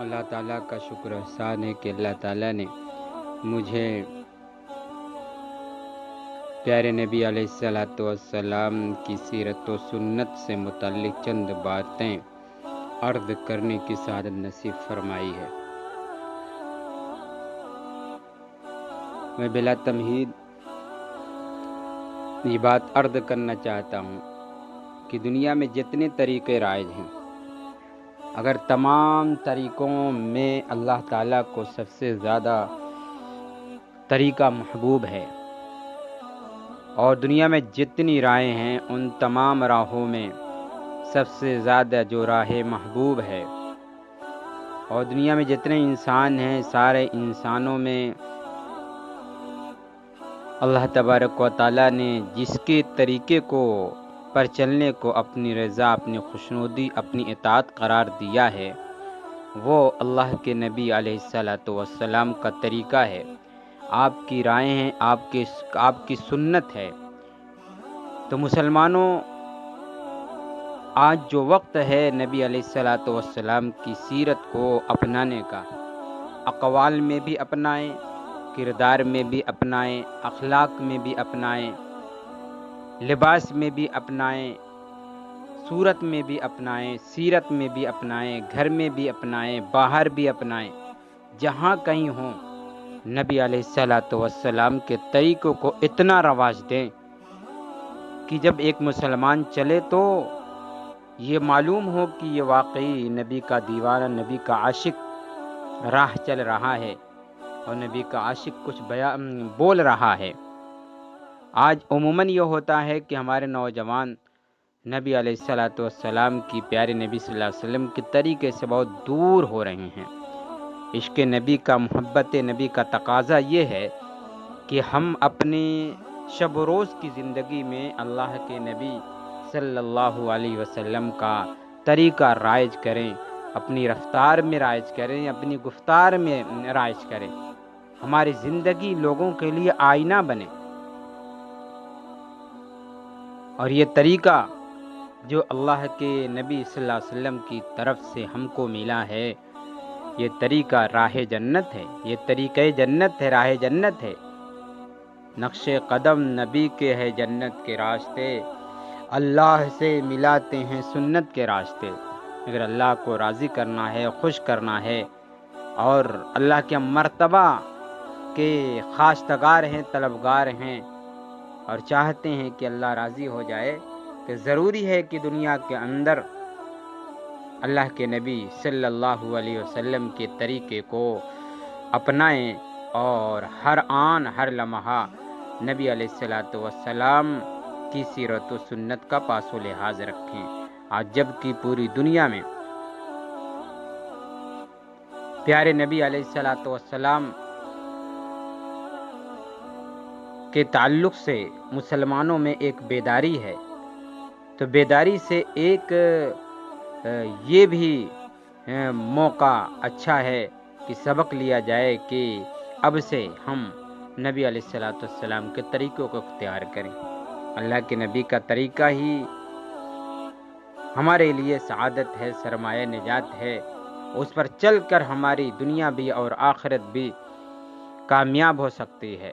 اللہ تعالیٰ کا شکر احسان ہے کہ اللہ تعالیٰ نے مجھے پیارے نبی علیہ السلام کی سیرت و سنت سے متعلق چند باتیں عرض کرنے کی سعادت نصیب فرمائی ہے۔ میں بلا تمہید یہ بات عرض کرنا چاہتا ہوں کہ دنیا میں جتنے طریقے رائج ہیں، اگر تمام طریقوں میں اللہ تعالیٰ کو سب سے زیادہ طریقہ محبوب ہے، اور دنیا میں جتنی راہیں ہیں ان تمام راہوں میں سب سے زیادہ جو راہ محبوب ہے، اور دنیا میں جتنے انسان ہیں سارے انسانوں میں اللہ تبارک و تعالیٰ نے جس کے طریقے کو پر چلنے کو اپنی رضا، اپنی خوشنودی، اپنی اطاعت قرار دیا ہے، وہ اللہ کے نبی علیہ السلام کا طریقہ ہے، آپ کی رائے ہیں، آپ کی سنت ہے۔ تو مسلمانوں، آج جو وقت ہے نبی علیہ السلام کی سیرت کو اپنانے کا، اقوال میں بھی اپنائیں، کردار میں بھی اپنائیں، اخلاق میں بھی اپنائیں، لباس میں بھی اپنائیں، صورت میں بھی اپنائیں، سیرت میں بھی اپنائیں، گھر میں بھی اپنائیں، باہر بھی اپنائیں، جہاں کہیں ہوں نبی علیہ السلام کے طریقوں کو اتنا رواج دیں کہ جب ایک مسلمان چلے تو یہ معلوم ہو کہ یہ واقعی نبی کا دیوانہ، نبی کا عاشق راہ چل رہا ہے اور نبی کا عاشق کچھ بول رہا ہے۔ آج عموماً یہ ہوتا ہے کہ ہمارے نوجوان نبی علیہ السلام کی پیارے نبی صلی اللہ علیہ وسلم کے طریقے سے بہت دور ہو رہے ہیں۔ عشق نبی کا، محبت نبی کا تقاضا یہ ہے کہ ہم اپنے شب و روز کی زندگی میں اللہ کے نبی صلی اللہ علیہ وسلم کا طریقہ رائج کریں، اپنی رفتار میں رائج کریں، اپنی گفتار میں رائج کریں، ہماری زندگی لوگوں کے لیے آئینہ بنے۔ اور یہ طریقہ جو اللہ کے نبی صلی اللہ علیہ وسلم کی طرف سے ہم کو ملا ہے، یہ طریقہ راہ جنت ہے، یہ طریقہ جنت ہے، راہ جنت ہے۔ نقش قدم نبی کے ہے جنت کے راستے، اللہ سے ملاتے ہیں سنت کے راستے۔ اگر اللہ کو راضی کرنا ہے، خوش کرنا ہے، اور اللہ کے مرتبہ کے خواستگار ہیں، طلبگار ہیں، اور چاہتے ہیں کہ اللہ راضی ہو جائے، تو ضروری ہے کہ دنیا کے اندر اللہ کے نبی صلی اللہ علیہ وسلم کے طریقے کو اپنائیں، اور ہر آن ہر لمحہ نبی علیہ السلام کی سیرت و سنت کا پاس و لحاظ رکھیں۔ آج جب کہ پوری دنیا میں پیارے نبی علیہ السلام کے تعلق سے مسلمانوں میں ایک بیداری ہے، تو بیداری سے ایک یہ بھی موقع اچھا ہے کہ سبق لیا جائے کہ اب سے ہم نبی علیہ السلام کے طریقوں کو اختیار کریں۔ اللہ کے نبی کا طریقہ ہی ہمارے لیے سعادت ہے، سرمایہ نجات ہے، اس پر چل کر ہماری دنیا بھی اور آخرت بھی کامیاب ہو سکتی ہے۔